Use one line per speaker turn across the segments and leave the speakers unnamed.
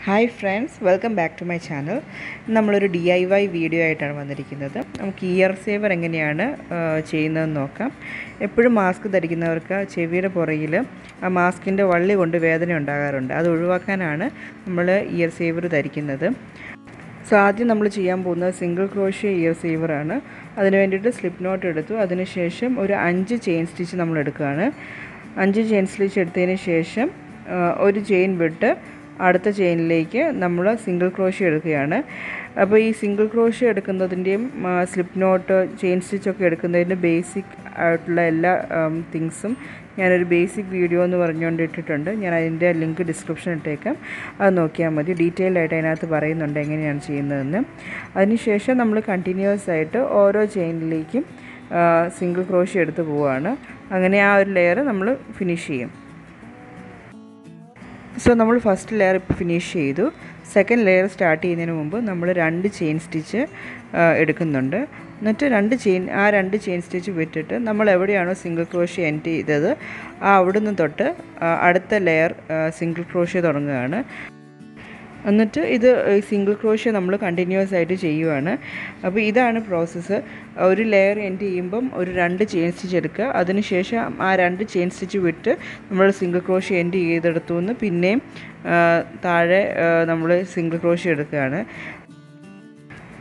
Hi friends, welcome back to my channel. നമ്മളൊരു DIY video ആയിട്ടാണ് വന്നിരിക്കുന്നത്. നമുക്ക് ഇയർ സേവർ എങ്ങനെയാണ് ചെയ്യുന്നതെന്ന് നോക്കാം. എപ്പോഴും മാസ്ക് ധരിക്കുന്നവർക്ക് ചെവിയുടെ പുറകിൽ ആ മാസ്കിൻ്റെ വള്ളി കൊണ്ട് വേദന ഉണ്ടാകാറുണ്ട്. അത് ഒഴിവാക്കാനാണ് നമ്മൾ ഇയർ സേവർ ധരിക്കുന്നത്. സോ ആദ്യം നമ്മൾ ചെയ്യാൻ പോകുന്നത് സിംഗിൾ ക്രോഷ്യ ഇയർ സേവറാണ്. അതിന് വേണ്ടിയിട്ട് സ്ലിപ്പ് നോട്ട് എടുത്തു. അതിനുശേഷം ഒരു 5 ചെയിൻ സ്റ്റിച്ച് നമ്മൾ എടുക്കുകയാണ്. 5 ചെയിൻ സ്റ്റിച്ച് എടുത്തതിന് ശേഷം ഒരു ചെയിൻ വിട്ട് അടുത്ത ചെയിനിലേക്ക് നമ്മൾ സിംഗിൾ ക്രോഷ്യ എടുക്കുകയാണ്. അപ്പോൾ ഈ സിംഗിൾ ക്രോഷ്യ എടുക്കുന്നതിൻ്റെയും സ്ലിപ്പ് നോട്ട് ചെയിൻ സ്റ്റിച്ചൊക്കെ എടുക്കുന്നതിൻ്റെ ബേസിക് ആയിട്ടുള്ള എല്ലാ തിങ്സും ഞാനൊരു ബേസിക് വീഡിയോ എന്ന് പറഞ്ഞുകൊണ്ട് ഇട്ടിട്ടുണ്ട്. ഞാൻ അതിൻ്റെ ലിങ്ക് ഡിസ്ക്രിപ്ഷൻ ഇട്ടേക്കാം, അത് നോക്കിയാൽ മതി. ഡീറ്റെയിൽഡ് ആയിട്ട് അതിനകത്ത് പറയുന്നുണ്ട് എങ്ങനെയാണ് ചെയ്യുന്നതെന്ന്. അതിനുശേഷം നമ്മൾ കണ്ടിന്യൂസ് ആയിട്ട് ഓരോ ചെയിനിലേക്കും സിംഗിൾ ക്രോഷ്യ എടുത്ത് പോവുകയാണ്. അങ്ങനെ ആ ഒരു ലെയർ നമ്മൾ ഫിനിഷ് ചെയ്യും. സോ നമ്മൾ ഫസ്റ്റ് ലെയർ ഇപ്പോൾ ഫിനിഷ് ചെയ്തു. സെക്കൻഡ് ലെയർ സ്റ്റാർട്ട് ചെയ്യുന്നതിന് മുമ്പ് നമ്മൾ 2 ചെയിൻ സ്റ്റിച്ച് എടുക്കുന്നുണ്ട്. എന്നിട്ട് 2 ചെയിൻ സ്റ്റിച്ച് വിട്ടിട്ട് നമ്മൾ എവിടെയാണോ സിംഗിൾ ക്രോഷ്യ എൻഡ് ചെയ്തത് അവിടുന്ന് തൊട്ട് അടുത്ത ലെയർ സിംഗിൾ ക്രോഷ്യ തുടങ്ങുകയാണ്. എന്നിട്ട് ഇത് സിംഗിൾ ക്രോഷ്യ നമ്മൾ കണ്ടിന്യൂസ് ആയിട്ട് ചെയ്യുവാണ്. അപ്പോൾ ഇതാണ് പ്രോസസ്സ്. ഒരു ലെയർ എൻഡ് ചെയ്യുമ്പം ഒരു 2 ചെയിൻ സ്റ്റിച്ച് എടുക്കുക. അതിനുശേഷം ആ 2 ചെയിൻ സ്റ്റിച്ച് വിട്ട് നമ്മൾ സിംഗിൾ ക്രോഷ്യ എൻഡ് ചെയ്തെടുത്തു നിന്ന് പിന്നെയും താഴെ നമ്മൾ സിംഗിൾ ക്രോഷ്യ എടുക്കുകയാണ്.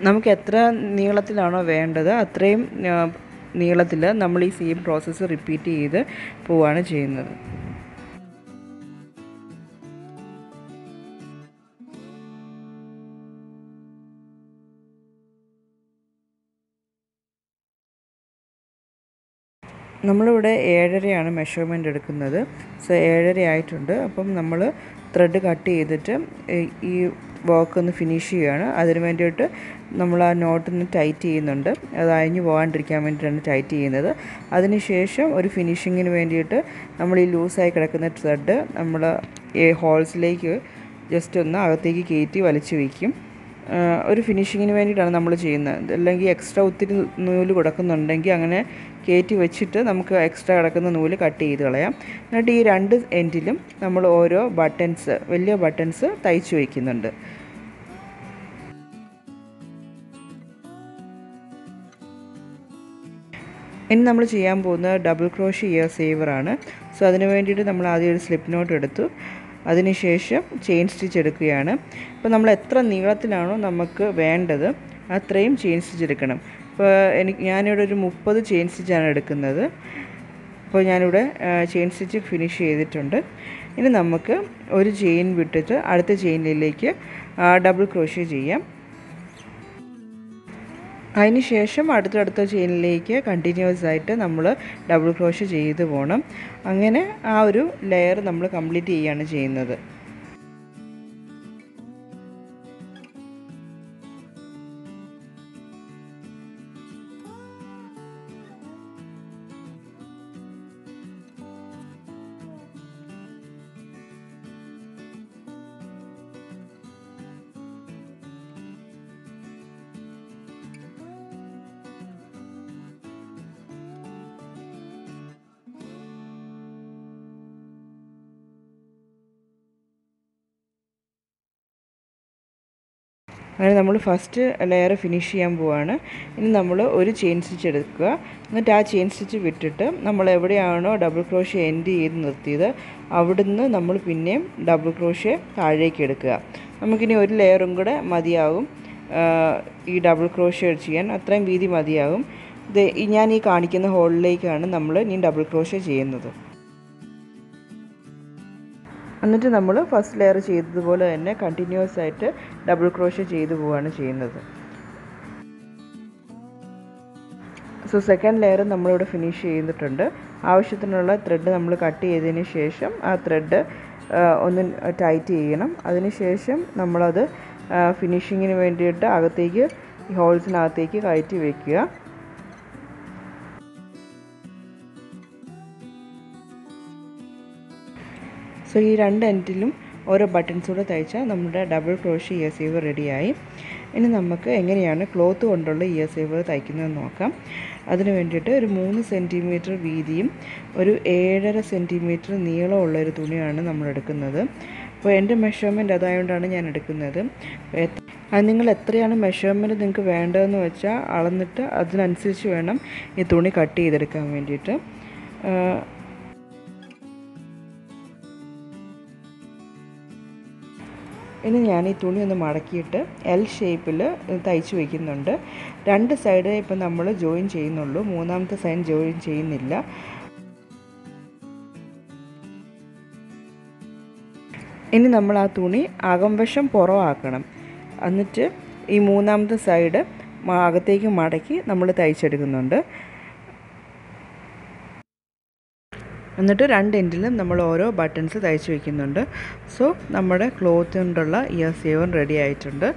നമുക്ക് എത്ര നീളത്തിലാണോ വേണ്ടത് അത്രയും നീളത്തിൽ നമ്മൾ ഈ സെയിം പ്രോസസ്സ് റിപ്പീറ്റ് ചെയ്ത് പോവുകയാണ് ചെയ്യുന്നത്. നമ്മളിവിടെ 7.5 മെഷർമെൻ്റ് എടുക്കുന്നത്. സോ 7.5 ആയിട്ടുണ്ട്. അപ്പം നമ്മൾ ത്രെഡ് കട്ട് ചെയ്തിട്ട് ഈ വർക്ക് ഒന്ന് ഫിനിഷ് ചെയ്യുകയാണ്. അതിന് വേണ്ടിയിട്ട് നമ്മൾ ആ നോട്ടൊന്ന് ടൈറ്റ് ചെയ്യുന്നുണ്ട്. അത് അഴിഞ്ഞു പോകാണ്ടിരിക്കാൻ വേണ്ടിയിട്ടാണ് ടൈറ്റ് ചെയ്യുന്നത്. അതിനുശേഷം ഒരു ഫിനിഷിങ്ങിന് വേണ്ടിയിട്ട് നമ്മൾ ഈ ലൂസായി കിടക്കുന്ന ത്രെഡ് നമ്മൾ ഈ ഹോൾസിലേക്ക് ജസ്റ്റ് ഒന്ന് അകത്തേക്ക് കയറ്റി വലിച്ചു വയ്ക്കും. ഒരു ഫിനിഷിങ്ങിന് വേണ്ടിയിട്ടാണ് നമ്മൾ ചെയ്യുന്നത്. അല്ലെങ്കിൽ എക്സ്ട്രാ ഒത്തിരി നൂല് കിടക്കുന്നുണ്ടെങ്കിൽ അങ്ങനെ കയറ്റി വെച്ചിട്ട് നമുക്ക് എക്സ്ട്രാ കിടക്കുന്ന നൂല് കട്ട് ചെയ്ത് കളയാം. എന്നിട്ട് ഈ 2 എൻഡിലും നമ്മൾ ഓരോ ബട്ടൺസ്, വലിയ ബട്ടൺസ് തയ്ച്ചു വയ്ക്കുന്നുണ്ട്. ഇനി നമ്മൾ ചെയ്യാൻ പോകുന്നത് ഡബിൾ ക്രോഷ്യ ഇയർ സേവറാണ്. സോ അതിന് വേണ്ടിയിട്ട് നമ്മൾ ആദ്യം ഒരു സ്ലിപ്പ് നോട്ട് എടുത്തു. അതിനുശേഷം ചെയിൻ സ്റ്റിച്ച് എടുക്കുകയാണ്. ഇപ്പോൾ നമ്മൾ എത്ര നീളത്തിലാണോ നമുക്ക് വേണ്ടത് അത്രയും ചെയിൻ സ്റ്റിച്ച് എടുക്കണം. ഇപ്പോൾ ഞാനിവിടെ ഒരു 30 ചെയിൻ സ്റ്റിച്ചാണ് എടുക്കുന്നത്. അപ്പോൾ ഞാനിവിടെ ചെയിൻ സ്റ്റിച്ച് ഫിനിഷ് ചെയ്തിട്ടുണ്ട്. ഇനി നമുക്ക് ഒരു ചെയിൻ വിട്ടിട്ട് അടുത്ത ചെയിനിലേക്ക് ഡബിൾ ക്രോഷ്യ ചെയ്യാം. അതിന് ശേഷം അടുത്തടുത്ത ചെയിനിലേക്ക് കണ്ടിന്യൂസ് ആയിട്ട് നമ്മൾ ഡബിൾ ക്രോഷ്യ ചെയ്ത് പോകണം. അങ്ങനെ ആ ഒരു ലെയർ നമ്മൾ കംപ്ലീറ്റ് ചെയ്യുകയാണ് ചെയ്യുന്നത്. അങ്ങനെ നമ്മൾ ഫസ്റ്റ് ലെയർ ഫിനിഷ് ചെയ്യാൻ പോവുകയാണ്. ഇനി നമ്മൾ ഒരു ചെയിൻ സ്റ്റിച്ച് എടുക്കുക. എന്നിട്ട് ആ ചെയിൻ സ്റ്റിച്ച് വിട്ടിട്ട് നമ്മൾ എവിടെയാണോ ഡബിൾ ക്രോഷ്യ എൻഡ് ചെയ്ത് നിർത്തിയത് അവിടുന്ന് നമ്മൾ പിന്നെയും ഡബിൾ ക്രോഷ്യ താഴേക്ക് എടുക്കുക. നമുക്കിനി ഒരു ലെയറും കൂടെ മതിയാകും ഈ ഡബിൾ ക്രോഷ്യ ചെയ്യാൻ. അത്രയും വീതി മതിയാകും. ഞാൻ ഈ കാണിക്കുന്ന ഹോളിലേക്കാണ് നമ്മൾ ഇനി ഡബിൾ ക്രോഷ്യ ചെയ്യുന്നത്. എന്നിട്ട് നമ്മൾ ഫസ്റ്റ് ലെയർ ചെയ്തതുപോലെ തന്നെ കണ്ടിന്യൂസ് ആയിട്ട് ഡബിൾ ക്രോഷ്യ ചെയ്തു പോവുകയാണ് ചെയ്യുന്നത്. സോ സെക്കൻഡ് ലെയർ നമ്മളിവിടെ ഫിനിഷ് ചെയ്തിട്ടുണ്ട്. ആവശ്യത്തിനുള്ള ത്രെഡ് നമ്മൾ കട്ട് ചെയ്തതിന് ശേഷം ആ ത്രെഡ് ഒന്ന് ടൈറ്റ് ചെയ്യണം. അതിന് ശേഷം നമ്മളത് ഫിനിഷിങ്ങിന് വേണ്ടിയിട്ട് അകത്തേക്ക് ഹോൾസിനകത്തേക്ക് കയറ്റി വയ്ക്കുക. സോ ഈ 2 എൻഡിലും ഓരോ ബട്ടൺസ് കൂടെ തയ്ച്ചാൽ നമ്മുടെ ഡബിൾ ക്രോഷ്യ ഇയർ സേവർ റെഡിയായി. ഇനി നമുക്ക് എങ്ങനെയാണ് ക്ലോത്ത് കൊണ്ടുള്ള ഇയർ സേവർ തയ്ക്കുന്നതെന്ന് നോക്കാം. അതിന് വേണ്ടിയിട്ട് ഒരു 3 സെൻറ്റിമീറ്റർ വീതിയും ഒരു 7.5 സെൻറ്റിമീറ്റർ നീളമുള്ളൊരു തുണിയാണ് നമ്മൾ എടുക്കുന്നത്. അപ്പോൾ എൻ്റെ മെഷർമെൻറ്റ് അതായതുകൊണ്ടാണ് ഞാൻ എടുക്കുന്നത്. അത് നിങ്ങൾ എത്രയാണ് മെഷർമെൻറ്റ് നിങ്ങൾക്ക് വേണ്ടതെന്ന് വെച്ചാൽ അളന്നിട്ട് അതിനനുസരിച്ച് വേണം ഈ തുണി കട്ട് ചെയ്തെടുക്കാൻ വേണ്ടിയിട്ട്. ഇനി ഞാൻ ഈ തുണി ഒന്ന് മടക്കിയിട്ട് എൽ ഷേപ്പിൽ തയ്ച്ച് വയ്ക്കുന്നുണ്ട്. 2 സൈഡ് ഇപ്പം നമ്മൾ ജോയിൻ ചെയ്യുന്നുള്ളൂ, മൂന്നാമത്തെ സൈഡ് ജോയിൻ ചെയ്യുന്നില്ല. ഇനി നമ്മൾ ആ തുണി അകംവശം പുറമാക്കണം. എന്നിട്ട് ഈ മൂന്നാമത്തെ സൈഡ് അകത്തേക്ക് മടക്കി നമ്മൾ തയ്ച്ചെടുക്കുന്നുണ്ട്. എന്നിട്ട് 2 എൻഡിലും നമ്മൾ ഓരോ ബട്ടൺസ് തയ്ച്ച് വയ്ക്കുന്നുണ്ട്. സോ നമ്മുടെ ക്ലോത്ത് കൊണ്ടുള്ള ഇയർ സേവർ റെഡി ആയിട്ടുണ്ട്.